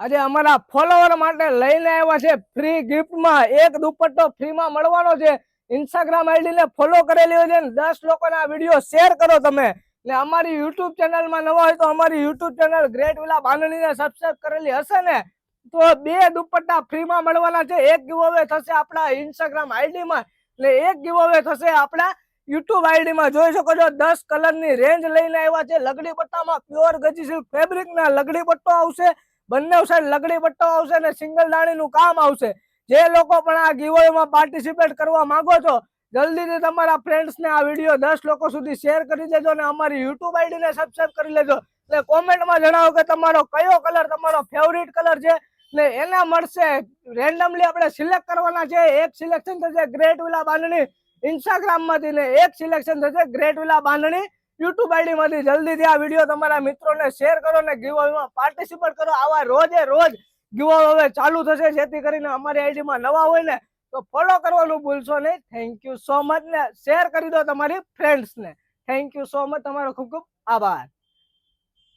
આજે અમારા ફોલોવર માટે લઈને આવ્યા છે ફ્રી ગિફ્ટમાં એક દુપટ્ટો ફ્રીમાં મળવાનો છે। ઇન્સ્ટાગ્રામ આઈડી ને ફોલો કરેલી હોય છે ને 10 લોકોને આ વિડીયો શેર કરો તમે ને અમારી યુટ્યુબ ચેનલમાં નવા હોય તો અમારી યુટ્યુબ ચેનલ ગ્રેટ વિલા બાંધણીને સબસ્ક્રાઇબ કરેલી હશે ને તો 2 દુપટ્ટા ફ્રીમાં મળવાના છે। એક ગિવઅવે થશે આપણા ઇન્સ્ટાગ્રામ આઈડીમાં એટલે એક ગિવઅવે થશે આપણા યુટ્યુબ આઈડીમાં। જોઈ શકો છો 10 કલરની રેન્જ લઈને આવ્યા છે। લગડી પટ્ટામાં પ્યોર ગજી સિલ્ક ફેબ્રિકના લગડી પટ્ટો આવશે, બંને સાઈડ લગડી પટ્ટો આવશે ને સિંગલ દાણીનું કામ આવશે। જે લોકો પણ આ ગિવઅવેમાં પાર્ટિસિપેટ કરવા માંગો છો જલ્દીથી તમારા ફ્રેન્ડ્સને આ વિડીયો 10 લોકો સુધી શેર કરી દેજો ને અમારી યુટ્યુબ આઈડીને સબસ્ક્રાઇબ કરી લેજો। એટલે કોમેન્ટમાં જણાવો કે તમારો કયો કલર તમારો ફેવરિટ કલર છે ને એને મળશે। રેન્ડમલી આપણે સિલેક્ટ કરવાના છે। એક સિલેક્શન થશે ગ્રેટ વિલા બાંધણી ઇન્સ્ટાગ્રામમાંથી ને એક સિલેક્શન થશે ગ્રેટ વિલા બાંધણી યુટ્યુબ આઈડીમાંથી। જલ્દીથી આ વિડીયો તમારા મિત્રોને શેર કરો ને ગિવઅવેમાં પાર્ટિસિપેટ કરો। આવા રોજે રોજ ગિવઅવે ચાલુ થશે જેથી કરીને અમારી આઈડીમાં નવા હોય ને તો ફોલો કરવાનું ભૂલશો નહીં। થેન્ક યુ સો મચ ને શેર કરી દો તમારી ફ્રેન્ડ્સને। થેન્ક યુ સો મચ, તમારો ખૂબ ખૂબ આભાર।